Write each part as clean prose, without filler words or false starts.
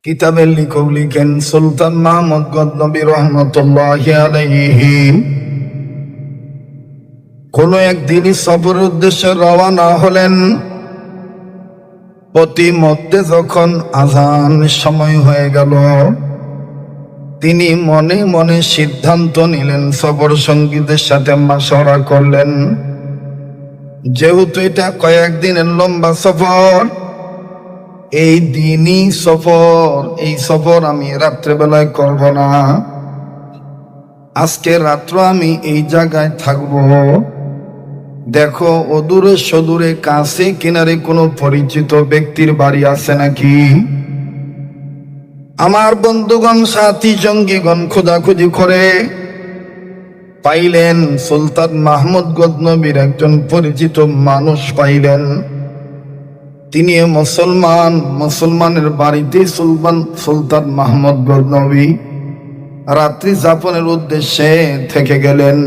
কিতাবের লেখক লিখেন সুলতান মাহমুদ গজনবী রহমতুল্লাহি আলাইহি কোন একদিন সফরের উদ্দেশ্যে রওনা হলেন। প্রতিমধ্যে যখন আযান সময় হয়ে গেল, তিনি মনে মনে সিদ্ধান্ত নিলেন, সফর সঙ্গীদের সাথে মাশওয়ারা করলেন, যেহেতু এটা কয়েকদিনের লম্বা সফর, এই দিনই সফর, এই সফর আমি রাত্রেবেলায় করব না। আজকে রাত্র আমি এই জায়গায় থাকব। দেখো অদূরে সদূরে কাছে কিনারে কোনো পরিচিত ব্যক্তির বাড়ি আছে নাকি। আমার বন্ধুগণ সাথী সঙ্গীগণ খোঁজাখুঁজি করে পাইলেন সুলতান মাহমুদ গজনবীর একজন পরিচিত মানুষ পাইলেন। তিনি মুসলমানের বাড়িতে সুলতান মাহমুদ গজনবী রাত্রি যাপনের উদ্দেশ্যে থেকে গেলেন।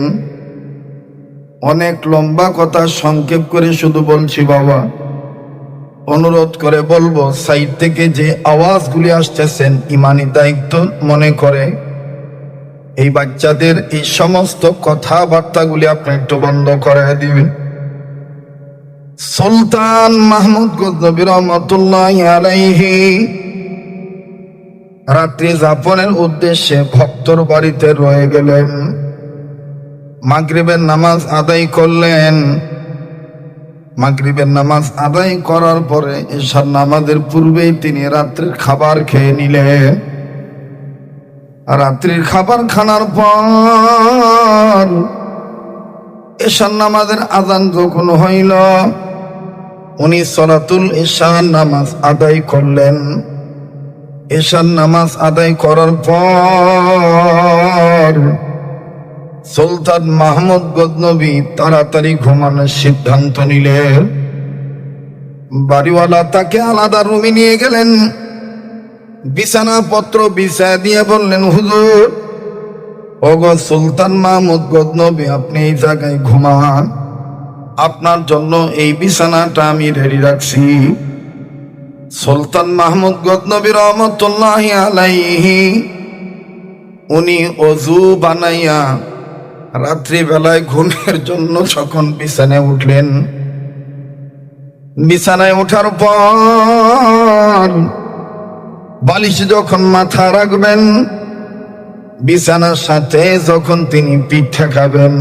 অনেক লম্বা কথা সংক্ষেপ করে শুধু বলছি বাবা, অনুরোধ করে বলবো, সাইড থেকে যে আওয়াজগুলি আসতেছেন ইমানি দায়িত্ব মনে করে এই বাচ্চাদের এই সমস্ত কথাবার্তাগুলি আপনি একটু বন্ধ করে দিবেন। সুলতান মাহমুদ গজনবী রহমতুল্লাহি আলাইহি রাত্রি যাপনের উদ্দেশ্যে ভক্তর বাড়িতে রয়ে গেলেন। মাগরিবের নামাজ আদায় করলেন। মাগরিবের নামাজ আদায় করার পরে এশার নামাজের পূর্বেই তিনি রাত্রির খাবার খেয়ে নিলেন। রাত্রির খাবার খানার পর এশার নামাজের আযান যখন হইল, উনি সলাতুল এশার নামাজ আদায় করলেন। এশার নামাজ আদায় করার পর সুলতান মাহমুদ গজনবী তাড়াতাড়ি ঘুমানোর সিদ্ধান্ত নিলেন। বাড়িওয়ালা তাকে আলাদা রুমে নিয়ে গেলেন। বিছানাপত্র বিছায় দিয়ে বললেন, হুজুর, ওগো সুলতান মাহমুদ গজনবী, আপনি এই জায়গায় ঘুমান, আপনার জন্য এই বিছানাটা আমি রেডি রাখছি। সুলতান মাহমুদ গজনবী রহমতুল্লাহি আলাইহি উনি অজু বানাইয়া রাত্রিবেলায় ঘুমের জন্য যখন বিছানায় উঠলেন, বিছানায় ওঠার পর বালিশে যখন মাথা রাখবেন, বিছানার সাথে যখন তিনি পিঠ ঠেকাবেন,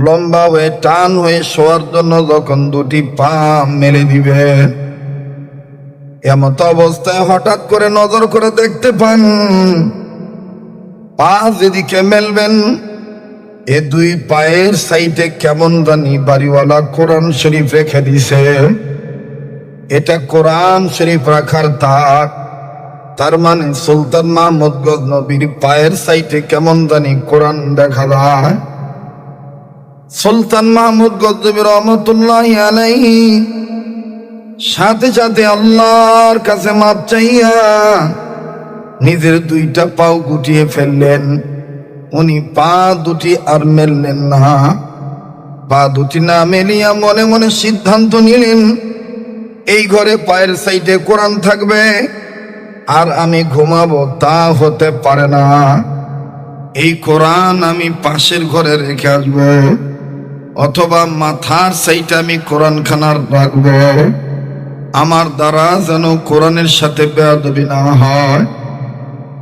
লম্বা হয়ে টান হয়ে শোয়ার জন্য যখন দুটি পা মেলে দিবেন, এমত অবস্থায় হঠাৎ করে নজর করে দেখতে পান পা যেদিকে মেলবেন, এ দুই পায়ের সাইডে কেমন জানি বাড়িওয়ালা কোরআন শরীফ রেখে দিছে। এটা কোরআন শরীফ রাখার দাগ। তার মানে সুলতান মাহমুদ গজনবীর পায়ের সাইডে কেমন জানি কোরআন দেখা যায়। সুলতান মাহমুদ গজনবী রহমতুল্লাহি আলাইহি সাথে সাথে আল্লাহর কাছে মাপ চাইয়া নিজের দুইটা পাও গুটিয়ে ফেললেন। উনি পা দুটি আর মেললেন না। পা দুটি না মেলিয়া মনে মনে সিদ্ধান্ত নিলেন, এই ঘরে পায়ের সাইডে কোরআন থাকবে আর আমি ঘুমাবো, তা হতে পারে না। এই কোরআন আমি পাশের ঘরে রেখে আসবো, অথবা মাথার সাইডে আমি কোরআন খানার রাখবো। আমার দ্বারা যেন কোরআনের সাথে বেয়াদবি না হয়।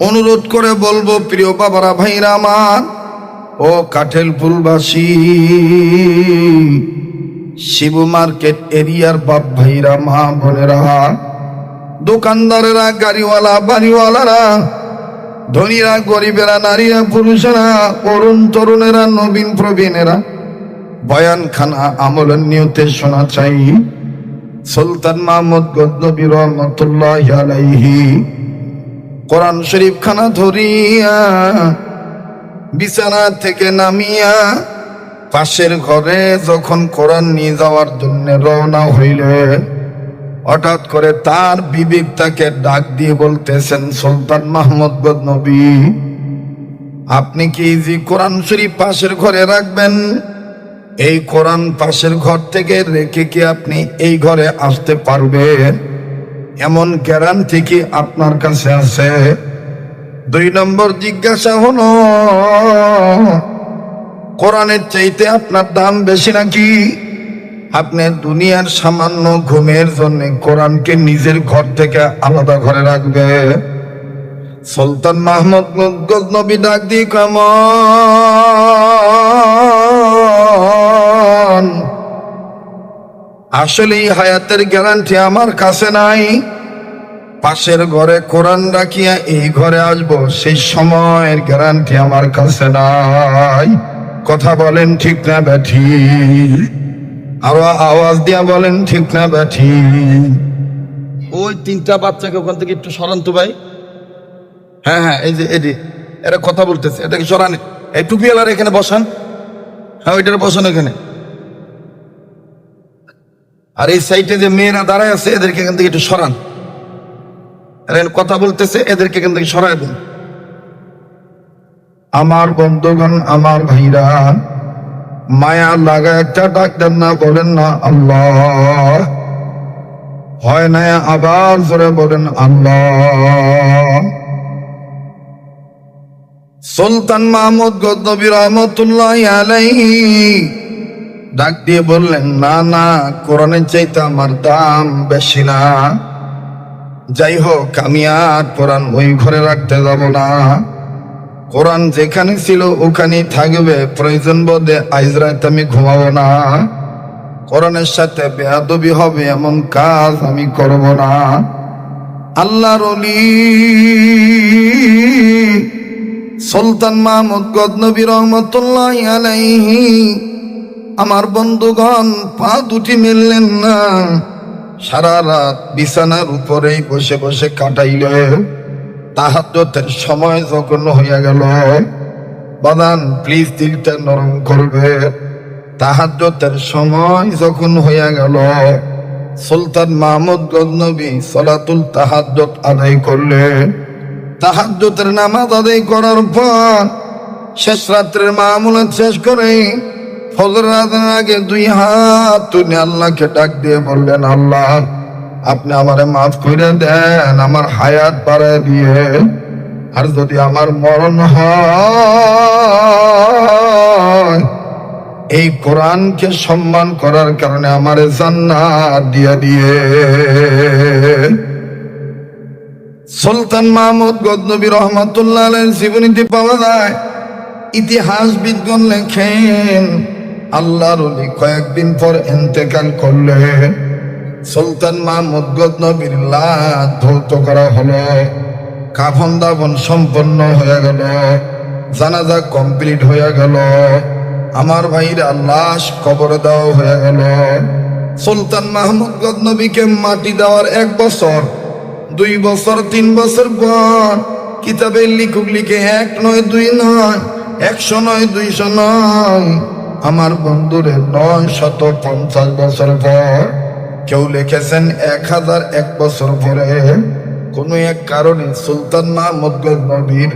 অনুরোধ করে বলবো, প্রিয় বাবারা, ভাইরা আমার, ও কাঠেলপুলবাসী, শিবু মার্কেট এরিয়ার বাপ ভাইরা, মা বোনেরা, দোকানদারেরা, গাড়িওয়ালা, বাড়িওয়ালারা, ধনীরা, গরিবেরা, নারীরা, পুরুষেরা, অরুণ তরুণেরা, নবীন প্রবীণেরা, বয়ানখানা আমলের নিয়তে শোনা চাই। সুলতান মাহমুদ গজনবী রহমতুল্লাহি আলাইহি কোরআন শরীফ খানা ধরিয়া বিছানা থেকে নামিয়া পাশের ঘরে যখন কোরআন নিয়ে যাওয়ার জন্য রওনা হইলে, হঠাৎ করে তার বিবেক তাকে ডাক দিয়ে বলতেছেন, সুলতান মাহমুদ গজনবী, আপনি কি যে কোরআন শরীফ পাশের ঘরে রাখবেন, এই কোরআন পাশের ঘর থেকে রেখে কি আপনি এই ঘরে আসতে পারবেন? এমন গ্যারান্টি কি আপনার কাছে আছে? 2 নম্বর জিজ্ঞাসা হলো, কোরআনের চাইতে আপনার দাম বেশি নাকি? আপনি দুনিয়ার সামান্য ঘুমের জন্য কোরআনকে নিজের ঘর থেকে আলাদা ঘরে রাখবে? সুলতান মাহমুদ গজনবী ডাক দিয়ে কেমন, আসলে এই হায়াতের গ্যারান্টি আমার কাছে নাই। পাশের ঘরে কোরআন রাখিয়া এই ঘরে আসবো, সেই সময়ের গ্যারান্টি আমার কাছে নাই। কথা বলেন ঠিক না ব্যাঠি? আরো আওয়াজ দিয়া বলেন ঠিক না ব্যাঠি? ওই 3টা বাচ্চাকে ওখান থেকে একটু সরান তো ভাই। হ্যাঁ, এই যে এটি, এরা কথা বলতেছে, এটাকে সরান। এই টুপিওয়ালার এখানে বসান। হ্যাঁ, ওইটার বসান এখানে। আর এই সাইডে যে মেয়েরা দাঁড়ায় আছে, এদেরকে এখান থেকে একটু সরান। কথা বলতেছে, এদেরকে এখান থেকে সরাই দিন। আমার বন্ধুগণ, আমার ভাইরা, মায়া লাগা একটা ডাক্তার না, বলেন না আল্লাহ। হয় না, আবার জোরে বলেন আল্লাহ। সুলতান মাহমুদ গজনবী রহমতুল্লাহি আলাইহি ডাক দিয়ে বললেন, না না, কোরআনের চাইতে আমার দাম বেশি না। যাই হোক, আমি আর কোরআন ওই ঘরে রাখতে যাব না। কোরআন যেখানে ছিল ওখানেই থাকবে। প্রয়োজন বোধে আজ রাত আমি ঘুমাবো না। কোরআনের সাথে বেয়াদবি হবে এমন কাজ আমি করব না। আল্লাহর ওলি সুলতান মাহমুদ গজনবী রহমতুল্লাহি আলাইহি, আমার বন্ধুগণ, পা দুটি মেললেন না। সারা রাত বিছানার উপরেই বসে বসে কাটাইলে তাহাজ্জুদের সময় যখন হইয়া গেল, বাদান প্লিজ দিলটা নরম করবে। তাহাজ্জুদের সময় যখন হইয়া গেল, সুলতান মাহমুদ গজনবী সালাতুল তাহাজ্জুদ আদায় করলেন। তাহাজ্জুদের নামাজ আদায় করার পর শেষ রাত্রের মামুলাত শেষ করে ফজর আজানের আগে 2 হাত তুলে আল্লাহকে ডাক দিয়ে বললেন, আল্লাহ, আপনি আমারে মাফ করে দেন, আমার হায়াত বাড়ায় দিয়ে, আর যদি আমার মরণ হয়, এই কোরআনকে সম্মান করার কারণে আমারে জান্নাত দিয়ে দিয়ে। সুলতান মাহমুদ গজনবী রহমতুল্লাহ আলাইহির জীবনীতে পাওয়া যায়, ইতিহাসবিদগণ লেখেন, আল্লাহর ওলি কয়েকদিন পর ইন্তেকাল করলেন। সুলতান মাহমুদ গজনবীর লাশ ধৌত করা হলো, কাফন দাফন সম্পন্ন হয়ে গেল, জানাজা কমপ্লিট হয়ে গেল। আমার ভাইরা, লাশ কবরে দেওয়া হয়ে গেল। সুলতান মাহমুদ গজনবীকে মাটি দেওয়ার 1 বছর, 2 বছর, 3 বছর পর কিতাবের লিখুক লিখে 1 নয় 2 নয়, 100 নয় 200 নয়, আমার বন্ধুরে 950 বছর পর, কেউ লিখেছেন 1001 বছর পরে, কোন এক কারণে সুলতান মাহমুদ গজনবীর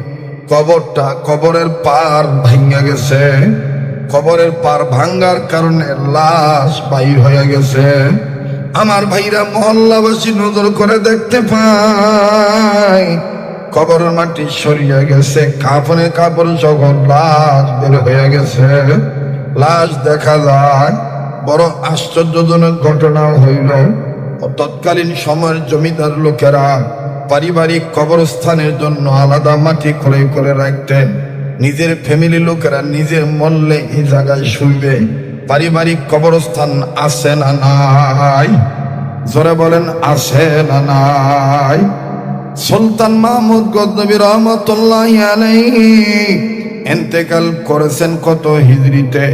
কবরটা, কবরের পার ভাঙ্গা গেছে। কবরের পার ভাঙ্গার কারণে লাশ বাইর হয়ে গেছে। আমার ভাইরা, মহল্লাবাসী নজর করে দেখতে পায় কবরের মাটি সরিয়ে গেছে, কাফনের কাপড় সহ লাশ বের হয়ে গেছে। লাশ দেখা যায়। বড় আশ্চর্যজনক ঘটনা হইল, তৎকালীন সময়ের জমিদার লোকেরা পারিবারিক কবরস্থানের জন্য আলাদা মাটি ক্রয় করে রাখতেন। নিজের ফ্যামিলি লোকেরা নিজের মরলে এই জায়গায় শুইবে। পারিবারিক কবরস্থান আছে না নাই? জোরে বলেন, আছে না নাই? সুলতান মাহমুদ গজনবী রহমতুল্লাহি আলাইহি ইন্তেকাল করেছেন কত হিজরিতে?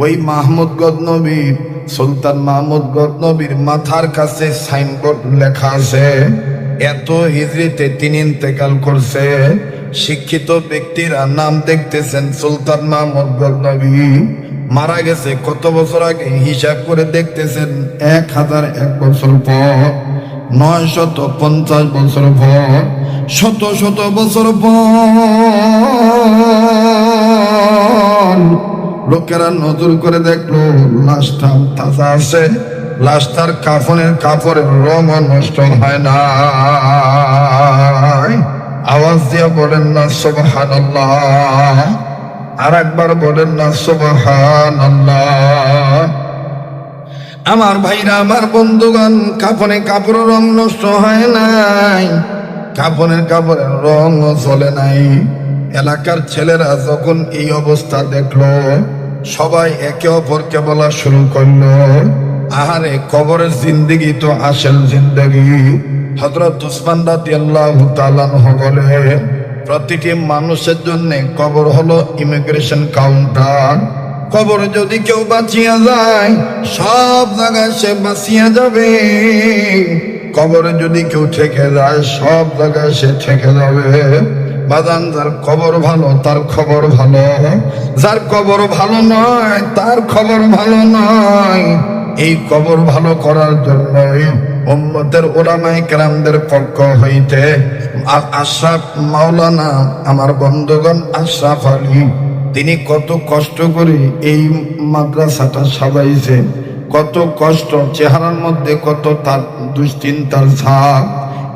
ওই মাহমুদ গজনবীর, সুলতান মাহমুদ গজনবীর মাথার কাছে সাইনবোর্ড লেখা আছে, এত হিজরিতে তিনি ইন্তেকাল করছে। শিক্ষিত ব্যক্তিরা নাম দেখতেছেন, সুলতান মাহমুদ গজনবী মারা গেছে কত বছর আগে, হিসাব করে দেখতেছেন 1001 বছর পর, 950 বছর পর, শত শত বছর পর লোকেরা নজর করে দেখলো লাশটা তাজা আছে, লাশটার কাফনের কাপড়ের রং নষ্ট হয় না। আওয়াজ দিয়ে বলেন না সুবহানাল্লাহ। আর একবার বলেন না সুবহানাল্লাহ। আমার ভাইরা, আমার বন্ধুগণ, কাফনে কাপড়ের রং নষ্ট হয় নাই, কাফনের কাপড়ের রং চলে নাই। এলাকার ছেলেরা যখন এই অবস্থা দেখলো, সবাই একে অপরকে বলা শুরু করলো, আহারে কবরের জিন্দেগি তো আসল জিন্দেগি। হযরত উসমান রাদিয়াল্লাহু তাআলা আনহু বলে, প্রতিটি মানুষের জন্য কবর হলো ইমিগ্রেশন কাউন্টার। কবর যদি কেউ বাঁচিয়া যায়, সব জায়গায় সে বাঁচিয়া যাবে। কবরে যদি কেউ ঠেকে যায়, সব জায়গায় সে ঠেকে যাবে। বাদান, যার কবর ভালো তার খবর ভালো, যার কবর ভালো নয় তার খবর ভালো নয়। এই কবর ভালো করার জন্য উম্মতের উলামায়ে কেরামদের পক্ষ হইতে আশরাফ মাওলানা, আমার বন্ধুগণ, আশরাফ আলী, তিনি কত কষ্ট করে এই মাদ্রাসাটা সাজাইছে, কত কষ্ট, চেহারার মধ্যে কত তার দুশ্চিন্তার ছাপ।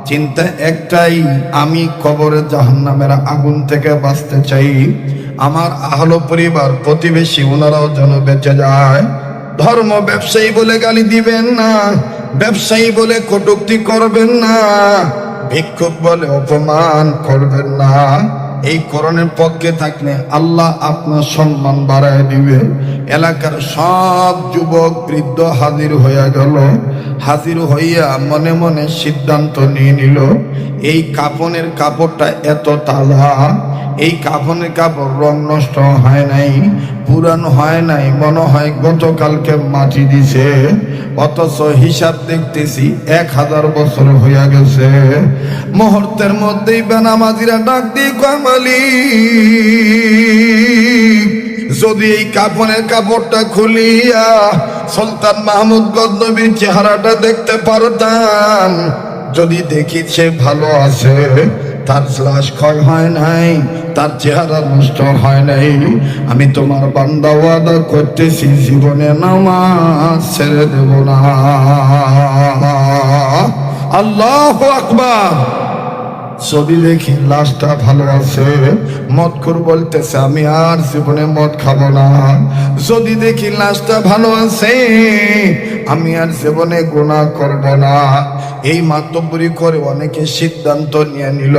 চিন্তা একটাই, আমি কবরে জাহান্নামের আগুন থেকে বাঁচতে চাই। আমার আহলো পরিবার, প্রতিবেশী, ওনারাও যেন বেঁচে যায়। ধর্ম ব্যবসায়ী বলে গালি দিবেন না, ব্যবসায়ী বলে কটূক্তি করবেন না, ভিক্ষুক বলে অপমান করবেন না। এই কোরআনের পক্ষে থাকলে আল্লাহ আপনার সম্মান বাড়ায় দিবে। এলাকার সব যুবক বৃদ্ধ হাজির হইয়া গেল। হাজির হইয়া মনে মনে সিদ্ধান্ত নিয়ে নিল, এই কাফনের কাপড়টা এত তাজা, এই কাফনের কাপড় রং নষ্ট হয় নাই, পুরানো হয় নাই, মনে হয় গতকালকে মাটি দিছে, অথচ হিসাব দেখতেছি 1000 বছর হইয়া গেছে। মুহূর্তের মধ্যেই বেনামাজিরা ডাক দিয়ে কয়, মালিক, যদি এই কাফনের কাপড়টা খুলিয়া সুলতান মাহমুদ গজনবীর চেহারাটা দেখতে পারতাম, যদি দেখি সে ভালো আছে, তার লাশ ক্ষয় হয় নাই, তার চেহারা নষ্ট হয় নাই, আমি তোমার বান্দা ওয়াদা করতেছি, জীবনে নামাজ ছেড়ে দেব না। আল্লাহু আকবার। ছবি দেখি লাশটা ভালো আছে, মদখোর বলতেছে আমি আর জীবনে মদ খাবো না। যদি দেখি লাশটা ভালো আছে, আমি আর জীবনে গুনাহ করব না। এই মাতব্বরি করে অনেকে সিদ্ধান্ত নিয়ে নিল,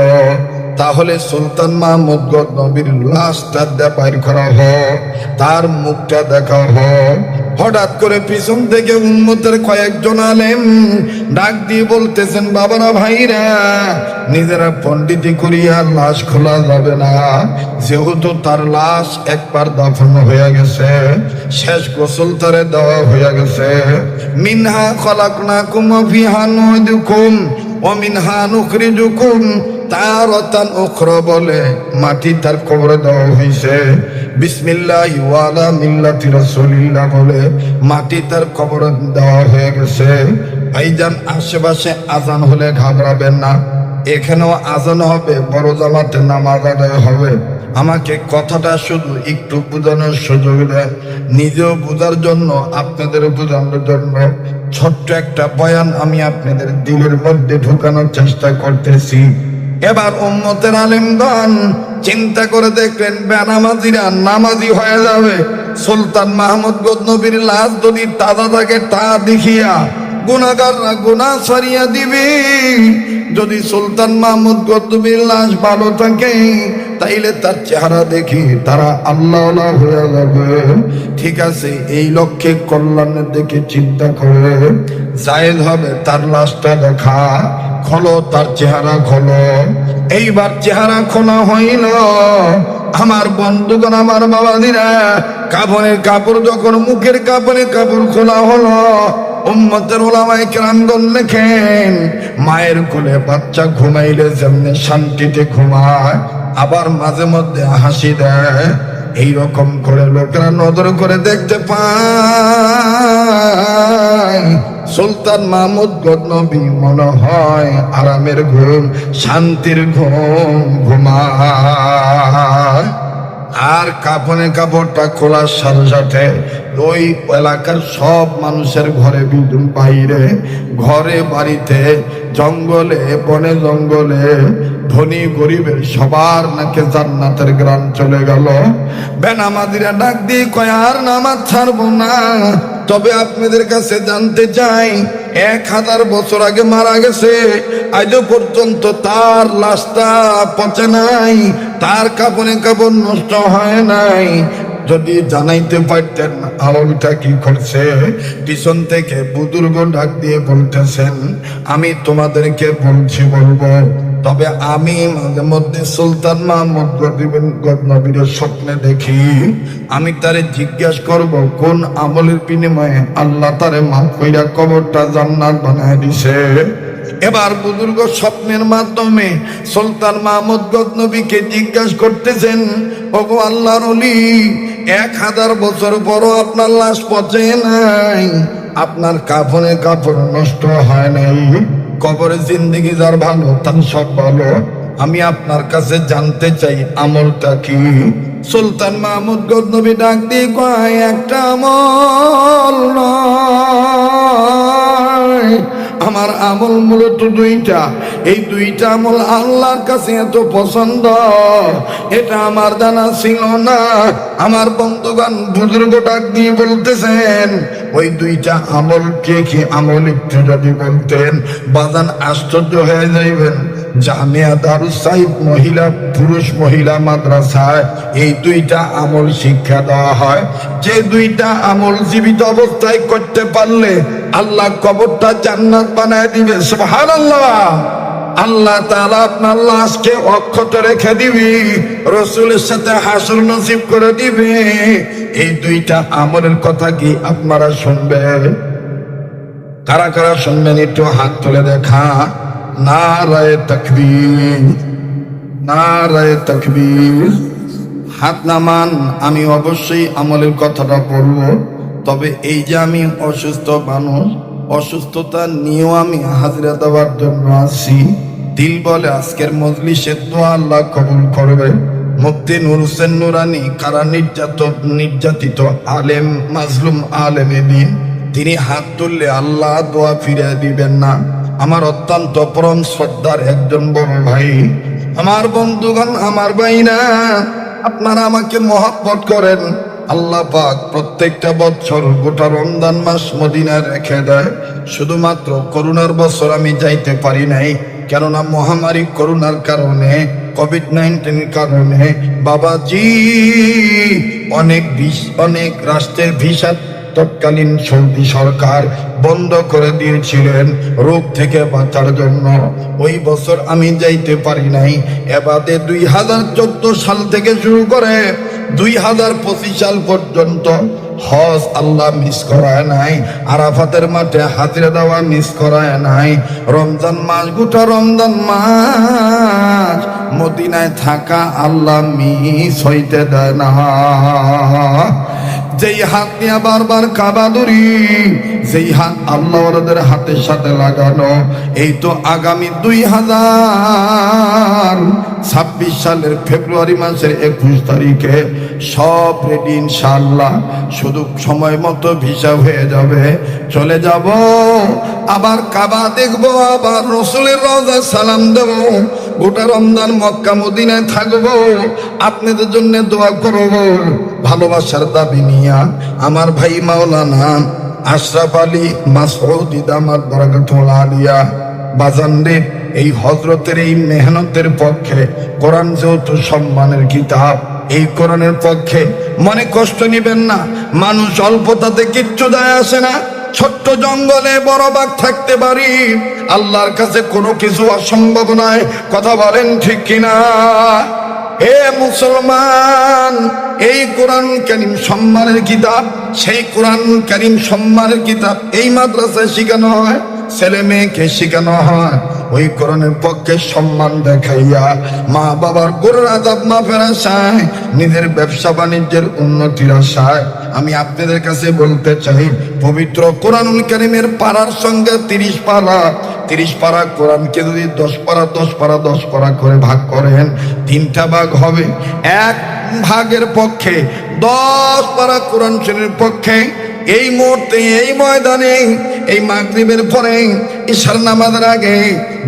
তাহলে সুলতান মাহমুদ গজনবীর লাশটা বাইর করা হোক, তার মুখটা দেখা হোক। হঠাৎ করে পিছন থেকে উম্মতের কয়েকজন আলেম ডাক দিয়ে বলতেছেন, বাবারা, ভাইরা, নিজেরা পণ্ডিতি করিয়া লাশ খোলা যাবে না, যেহেতু তার লাশ একবার দাফন হয়ে গেছে, শেষ গোসল তারে দেওয়া হয়ে গেছে। মিনহা খলাকনাকুম ওয়া ফিহা নুইদুকুম ওয়া মিনহা নুখরিজুকুম তারাতান উখরা বলে মাটি তার কবরে দেওয়া হয়েছে। বিসমিল্লাহি ওয়া আলা মিল্লাতি রাসূলিল্লাহ বলে মাটি তার কবরে দেওয়া হয়ে গেছে। ভাইজান, আশেপাশে আজান হলে ঘাবড়াবেন না, এখানেও আজান হবে, বড় জামাতে নামাজ আদায় হবে। আমাকে কথাটা শুধু একটু বোঝানোর সুযোগ দেয়, নিজেও বোঝার জন্য, আপনাদের বোঝানোর জন্য ছোট্ট একটা বয়ান আমি আপনাদের দিলের মধ্যে ঢুকানোর চেষ্টা করতেছি। এবার উম্মতের আলেমগণ চিন্তা করে দেখলেন, বেনামাজিরা নামাজি হয়ে যাবে। সুলতান মাহমুদ গজনবীর লাশ যদি তাজা থাকে তা দেখিয়া গুনাহগাররা গুনাহ ছাড়িয়া দিবে। যদি সুলতান মাহমুদ গজনবীর লাশ ভালো থাকে, তাইলে তার চেহারা দেখি তারা আল্লাহ হয়ে যাবে। ঠিক আছে, এই লক্ষ্যে কল্যাণের দিকে চিন্তা করে জায়েজ হবে তার লাশটা দেখা। খোলো তার চেহারা, খোলো। এইবার চেহারা খোলা হইল। আমার বন্ধুগণ, আমার বাবাজিরা, কাফনের কাপড় যখন মুখের কাপড়ের কাপড় খোলা হলো, উম্মতের উলামায়ে কেরামগণ লেখেন, মায়ের কোলে বাচ্চা ঘুমাইলে যেমনি শান্তিতে ঘুমায়, আবার মাঝে মধ্যে হাসি দেয়, এইরকম করে লোকেরা নজর করে দেখতে পায়। সুলতান মাহমুদ গজনবী মনে হয় আরামের ঘুম, শান্তির ঘুম ঘুমায়। আর কাফনের কাপড়টা খোলার সাথে সাথে ওই এলাকার সব মানুষের ঘরে বিদ্যুৎ, বাইরে ঘরে বাড়িতে জঙ্গলে বনে জঙ্গলে ধনী গরিবের সবার নাকি জান্নাতের গ্রাম চলে গেল। বেনামাজিরা ডাক দিয়ে কয় আর নামাজ ছাড়বো না, তবে আপনাদের কাছে জানতে চাই 1000 বছর আগে মারা গেছে, আজও পর্যন্ত তার লাশটা পচে নাই, তার কাপড়ে কাপড় নষ্ট হয় নাই। যদি জানাইতে পারতেন আমলটা কি করছে। পিছন থেকে বুজুর্গ ডাক দিয়ে বলতেছেন, আমি তোমাদেরকে বলবো, তবে আমি মাঝে মধ্যে সুলতান মাহমুদ গজনবীর স্বপ্নে দেখি। আমি তারে জিজ্ঞাসা করব কোন আমলের বিনিময়ে আল্লাহ তারে মাফ কইরা কবরটা জান্নাত বানায় দিছে। এবার বুজুর্গ স্বপ্নের মাধ্যমে সুলতান মাহমুদ গজনবীকে জিজ্ঞাসা করতেছেন, ওগো আল্লাহর ওলি, 1000 বছর পরও আপনার লাশ পচে নাই, আপনার কাফনে কাপড় নষ্ট হয় নাই, কবরে জিন্দেগি যার ভালো তার সব ভালো, আমি আপনার কাছে জানতে চাই আমলটা কি। সুলতান মাহমুদ গজনবী ডাক দিয়ে কয়, একটা আমল নয়, আমার আমল মূলত 2টা। এই 2টা আমল আল্লাহর কাছে এত পছন্দ, এটা আমার জানা ছিল না। আমার বন্ধুগণ বুজুর্গ ডাক দিয়ে বলতেছেন, ওই 2টা আমল কে কি আমল একটু যদি বলতেন বাজান আশ্চর্য হয়ে যাইবেন। জামিয়া দারুস সাইদ পুরুষ মহিলা মাদ্রাসায় এই 2টা আমল শিক্ষা দেওয়া হয়। যে 2টা আমল জীবিত অবস্থায় করতে পারলে আল্লাহ কবরটা জান্নাত বানায় দিবে। সুবহানাল্লাহ। আল্লাহ তাআলা আপনার লাশকে অক্ষত রেখে দিবি, রাসূলের সাথে হাসর নসিব করে দিবে। এই 2টা আমলের কথা কি আপনারা শুনবেন? কারা কারা শুনবেন একটু হাত তুলে দেখা। নারায়ে তাকবীর, নারায়ে তাকবীর। হাত নামান। আমি অবশ্যই আমলের কথাটা বলবো, তবে এই যে আমি অসুস্থ মানুষ, অসুস্থতা নিয়েও আমি হাজিরা দেওয়ার জন্য আসি। দিল বলে আজকের মজলিসের দোয়া আল্লাহ কবুল করবে। মুফতি নূর হোসেন নুরানি কারা নির্যাতিত আলেম, মাজলুম আলেমে দিন, তিনি হাত তুললে আল্লাহ দোয়া ফিরে দিবেন না। আমার অত্যন্ত পরম শ্রদ্ধার একজন বড় ভাই, আমার বন্ধুগণ, আমার ভাইরা, আপনারা আমাকে মহব্বত করেন। আল্লাহ পাক প্রত্যেকটা বছর গোটা রমজান মাস মদিনায় রেখে দেয়। শুধুমাত্র করোনার বছর আমি যাইতে পারি নাই, কেননা মহামারী করোনার কারণে, কোভিড-19 কারণে বাবাজি অনেক রাষ্ট্রের ভিসা তৎকালীন সৌদি সরকার বন্ধ করে দিয়েছিলেন রোগ থেকে বাঁচার জন্য। ওই বছর আমি যাইতে পারি নাই। এবারে 2014 সাল থেকে শুরু করে 2025 সাল পর্যন্ত হজ আল্লাহ মিস করায় নাই, আরাফাতের মাঠে হাজিরা দেওয়া মিস করায় নাই। রমজান মাস, গোটা রমজান মাস মদিনায় থাকা আল্লাহ মিস হইতে দেয় না। যেই হাত নিয়ে বারবার কাবা ধরি, যেই হাত আল্লাহর হাতের সাথে লাগানো, এই তো আগামী 2026 সালের ফেব্রুয়ারি মাসের 21 তারিখে সব রেডি ইনশাআল্লাহ। শুধু সময় মতো ভিসা হয়ে যাবে, চলে যাব, আবার কাবা দেখবো, আবার রসুলের রওজা সালাম দেব, গোটা রমজান মক্কা মদিনায় থাকবো, আপনাদের জন্য দোয়া করব। ভালোবাসার দাবি নিয়া আমার ভাই মাওলানা আশরাফ আলী মাসউদি দামাত বরকাতুল আলিয়া বাজানরে, এই হযরতের এই মেহনতের পক্ষে, কোরআন যেহেতু সম্মানের কিতাব, এই কোরআনের পক্ষে মনে কষ্ট নিবেন না। মানুষ অল্পতাতে কিচ্ছু যায় আসে না। ছোট্ট জঙ্গলে বড় বাঘ থাকতে পারি, আল্লাহর কাছে কোনো কিছু অসম্ভব নয়। কথা বলেন ঠিক কিনা? হে মুসলমান, এই কোরআন কারীম সম্মানের কিতাব, সেই কোরআন কারীম সম্মানের কিতাব এই মাদ্রাসায় শেখানো হয়, ছেলে মেয়েকে শেখানো হয়। ওই কোরআনের পক্ষে সম্মান দেখাইয়া মা বাবার গোরের আযাব মাফের আশায়, নিজের ব্যবসা বাণিজ্যের উন্নতির আশায় আমি আপনাদের কাছে বলতে চাই, পবিত্র কোরআনুল কারীমের পারার সঙ্গে 30 পারা কোরআনকে যদি 10 পারা করে ভাগ করেন, 3টা ভাগ হবে। 1 ভাগের পক্ষে 10 পারা কোরআন শরীফের পক্ষে এই মুহূর্তে এই ময়দানে এই মাগরিবের পরে ইশার নামাজের আগে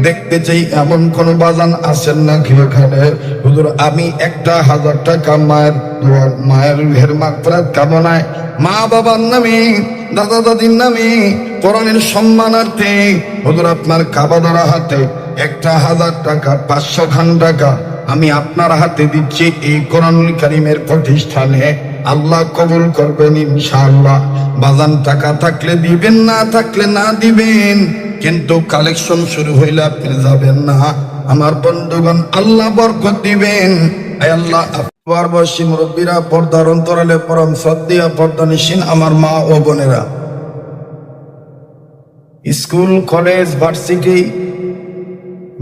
দেখতে চাই এমন কোন বাজান আছেন নাকি এখানে? হুজুর আমি 1000 টাকা মায়ের রুহের মাগফিরাত কামনায়, মা বাবার নামে, দাদা দাদির নামে, কোরআনের সম্মানার্থে হুজুর আপনার কাবাদরা হাতে 1000 টাকা 500 খান টাকা আমি আপনার হাতে দিচ্ছি এই কোরআনুল কারীমের প্রতিষ্ঠানে। আল্লাহ কবুল করবেন ইনশাআল্লাহ। বাজান টাকা থাকলে দিবেন, না থাকলে না দিবেন, কিন্তু কালেকশন শুরু হইলে আপনি যাবেন না। আমার বন্ধুগণ, আল্লাহ বরকত দিবেন। আয় আল্লাহ, আপনার বয়সী মুরব্বীরা, পর্দার অন্তরালে পরম শ্রদ্ধেয় পর্দানিসীন আমার মা ও বোনেরা, স্কুল, কলেজ, ভার্সিটি,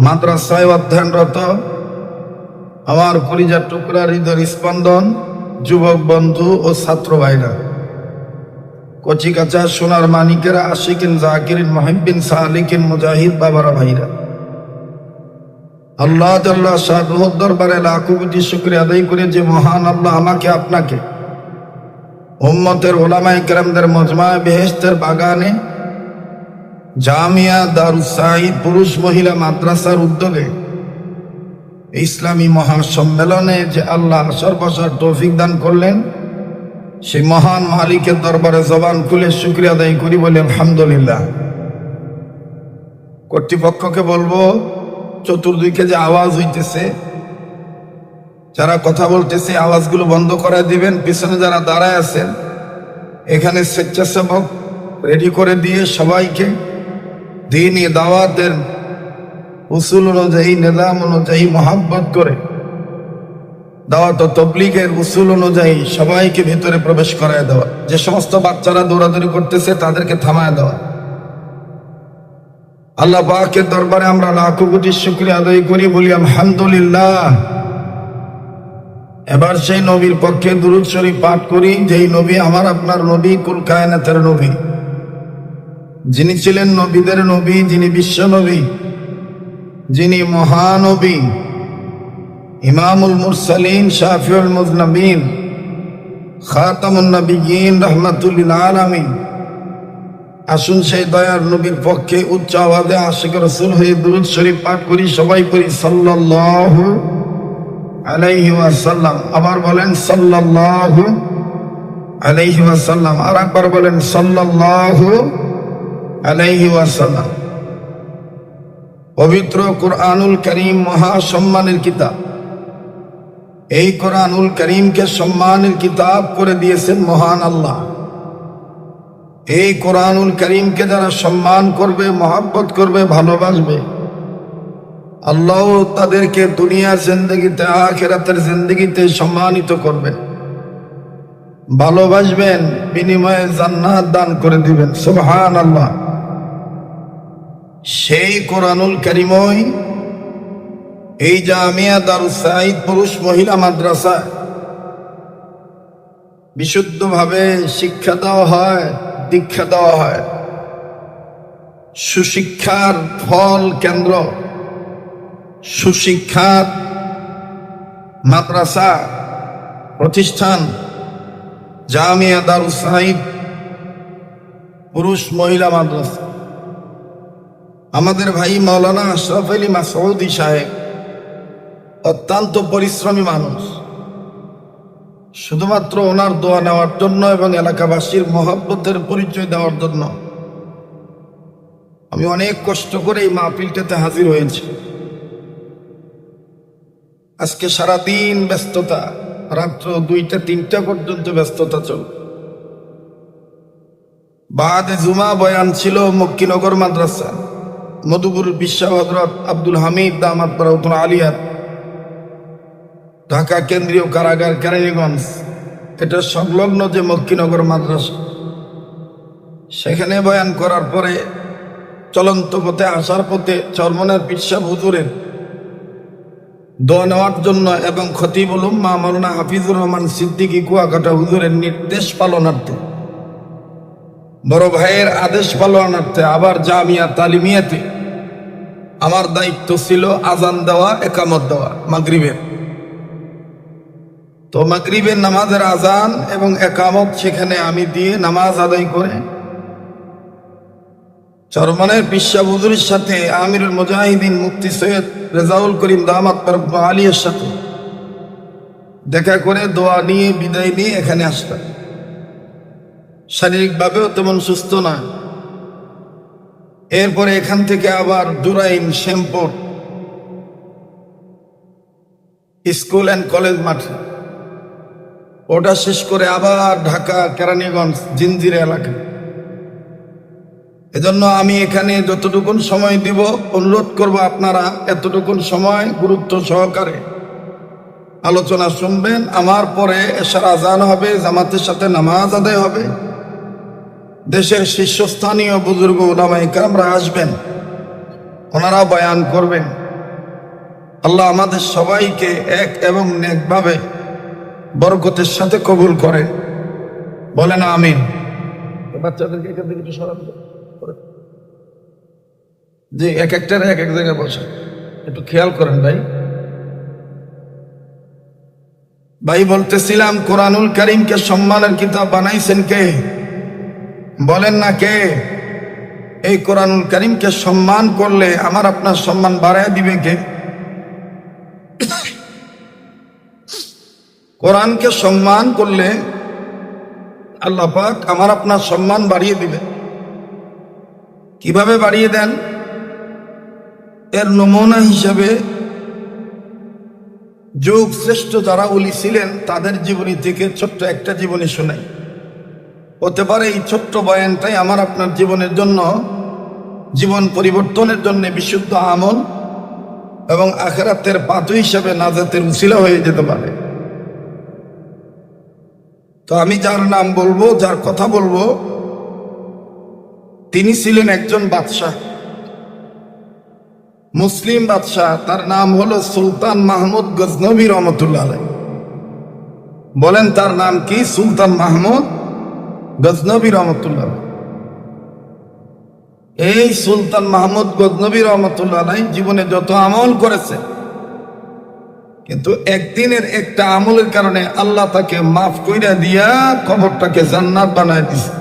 মাদ্রাসায় অধ্যয়নরত আমার পরিজার টুকরা হৃদয় স্পন্দন যুবক বন্ধু ও ছাত্র ভাইরা, কচি কাঁচা সোনার মানিকেরা, আশিকিন, জাকিরিন, মুহিব্বিন, সালিকিন, মুজাহিদ বাবারা ভাইরা, আল্লাহ জাল্লাহ শাহর দরবারে লাখো কোটি শুকরিয়া আদায় করে যে মহান আল্লাহ আমাকে আপনাকে উম্মতের ওলামায়ে কেরামদের মজমায়ে বেহেশতের বাগানে জামিয়া দারুস সাঈদ পুরুষ মহিলা মাদ্রাসার উদ্যোগে ইসলামী মহাসম্মেলনে যে আল্লাহ আসর বসার তৌফিক দান করলেন, সেই মহান মালিকের দরবারে জবান খুলে শুকরিয়া আদায় করি, বলি আলহামদুলিল্লাহ। কর্তৃপক্ষকে বলবো, চতুর্দিকে যে আওয়াজ হইতেছে, যারা কথা বলতেছে আওয়াজগুলো বন্ধ করে দিবেন। পিছনে যারা দাঁড়ায় আছেন, এখানে স্বেচ্ছাসেবক রেডি করে দিয়ে সবাইকে দ্বীনি দাওয়াতের উসুল অনুযায়ী, নিজাম অনুযায়ী মহাব্বত করে দাওয়াত ও তাবলীগের উসুল অনুযায়ী সবাইকে ভিতরে প্রবেশ করায় দেওয়া। যে সমস্ত বাচ্চারা দৌড়াদৌড়ি করতেছে তাদেরকে থামায় দেওয়া। আল্লাহ পাকের দরবারে আমরা লাখো কোটি শুকরিয়া আদায় করি, বলি আলহামদুলিল্লাহ। এবার সেই নবীর পক্ষে দুরূদ শরীফ পাঠ করি, যেই নবী আমার আপনার নবী, কুল কায়নাতের নবী, যিনি ছিলেন নবীদের নবী, যিনি বিশ্ব নবী, যিনি মহানবী, ইমামুল মুরসালিন, শাফিউল মুযনবিন, খাতামুন নবিয়্যিন, রাহমাতুল লিল আলামিন। আসুন সেই দয়ার নবীর পক্ষে উচ্চ আওয়াজে আশিক রাসূল হয়ে দুরূদ শরীফ পাঠ করি। সবাই পড়ি সাল্লাল্লাহু আলাইহি ওয়াসাল্লাম। আবার বলেন সাল্লাল্লাহু আলাইহি ওয়াসাল্লাম। আর একবার বলেন সাল্লাল্লাহু আলাইহি ওয়াসাল্লাম। পবিত্র কুরআনুল কারীম মহা সম্মানের কিতাব। এই কুরআনুল কারীমকে সম্মানের কিতাব করে দিয়েছেন মহান আল্লাহ। এই কুরআনুল কারীমকে যারা সম্মান করবে, মহব্বত করবে, ভালোবাসবে, আল্লাহ তাদেরকে দুনিয়ার জিন্দেগিতে, আখিরাতের জিন্দেগিতে সম্মানিত করবেন, ভালোবাসবেন, বিনিময়ে জান্নাত দান করে দিবেন। সুবহানাল্লাহ। সেই কুরআনুল কারীমই এই জামিয়া দারুস সাঈদ পুরুষ মহিলা মাদ্রাসা বিশুদ্ধভাবে শিক্ষা দেওয়া হয়, দীক্ষা দেওয়া হয়। সুশিক্ষার ফল কেন্দ্র, সুশিক্ষার মাদ্রাসা প্রতিষ্ঠান জামিয়া দারুস সাঈদ পুরুষ মহিলা মাদ্রাসা। আমাদের ভাই মাওলানা আশরাফ আলী মাসউদি সাহেব অত্যন্ত পরিশ্রমী মানুষ। শুধুমাত্র ওনার দোয়া নেওয়ার জন্য এবং এলাকাবাসীর মহব্বতের পরিচয় দেওয়ার জন্য আমি অনেক কষ্ট করে এই মাহফিলটাতে হাজির হয়েছি। আজকে সারাদিন ব্যস্ততা, রাত্র 2টা-3টা পর্যন্ত ব্যস্ততা চল। বাদে জুমা বয়ান ছিল মক্কিনগর মাদ্রাসা, মধুপুর বিশ্ব হযরত আব্দুল হামিদ দামাত বরকাতুহু আলিয়ার, ঢাকা কেন্দ্রীয় কারাগার কেরানীগঞ্জ, এটা সংলগ্ন যে মক্কিনগর মাদ্রাসা, সেখানে বয়ান করার পরে চলন্ত পথে আসার পথে চরমনের পীর সাহেব হুজুরের দোয়া নেওয়ার জন্য এবং খতিবুল উম্মাহ মাওলানা হাফিজুর রহমান সিদ্দিকী কুয়াকাটা হুজুরের নির্দেশ পালনার্থে, বড় ভাইয়ের আদেশ পালনার্থে, আবার জামিয়া তালিমিয়াতে আমার দায়িত্ব ছিল আজান দেওয়া, একামত দেওয়া মাগরিবের। তো মাগরিবের নামাজের আজান এবং একামত সেখানে আমি দিয়ে নামাজ আদায় করে চরমনের পিসা হুজুরের সাথে আমিরুল মুজাহিদিন মুফতি সৈয়দ রেজাউল করিম দামাত বরকত আলীর সাথে দেখা করে দোয়া নিয়ে বিদায় নিয়ে এখানে আসতাম। শারীরিকভাবেও তেমন সুস্থ না। এরপরে এখান থেকে আবার Jurain, Shyampur school and college মাঠে, ওটা শেষ করে আবার ঢাকা কেরানীগঞ্জ জিঞ্জিরা এলাকা। এজন্য আমি এখানে যতটুকুন সময় দিব অনুরোধ করব আপনারা এতটুকুন সময় গুরুত্ব সহকারে আলোচনা শুনবেন। আমার পরে এশার আজান হবে, জামাতের সাথে নামাজ আদায় হবে, দেশের শীর্ষস্থানীয় বুজুর্গ উলামায়ে কেরামরা আসবেন, ওনারা বয়ান করবেন। আল্লাহ আমাদের সবাইকে এক এবং নেকভাবে বরকতের সাথে কবুল করেন, বলেন আমিন। বাচ্চাদেরকে এখান থেকে একটু সরান যে এক একটার এক এক জায়গায় বসে, একটু খেয়াল করেন ভাই। ভাই বলতেছিলাম কোরআনুল কারীমকে সম্মানের কিতাব বানাইছেন কে? বলেন না কে? এই কোরআনুল কারীমকে সম্মান করলে আমার আপনার সম্মান বাড়ায় দিবে কে? কোরআনকে সম্মান করলে আল্লাহ পাক আমার আপনার সম্মান বাড়িয়ে দিবে। কিভাবে বাড়িয়ে দেন? এর নমুনা হিসেবে যুগ শ্রেষ্ঠ যারা ওলি ছিলেন তাদের জীবনী থেকে ছোট্ট একটা জীবনী শোনাই। হতে পারে এই ছোট্ট বয়ানটাই আমার আপনার জীবনের জন্য, জীবন পরিবর্তনের জন্য বিশুদ্ধ আমল এবং আখিরাতের পাথু হিসেবে নাজাতের উসিলা হয়ে যেতে পারে। তো আমি যার নাম বলবো, যার কথা বলবো, তিনি ছিলেন একজন বাদশাহ, মুসলিম বাদশাহ। তার নাম হলো সুলতান মাহমুদ গজনবী রহমতুল্লাহ আলাইহি। বলেন তার নাম কি? সুলতান মাহমুদ গজনবী রহমতুল্লাহ। এই সুলতান মাহমুদ গজনবী রহমতুল্লাহ আলাইহি জীবনে যত আমল করেছে, কিন্তু একদিনের একটা আমলের কারণে আল্লাহ তাকে মাফ কইরা দিয়া কবরটাকে জান্নাত বানায় দিছে।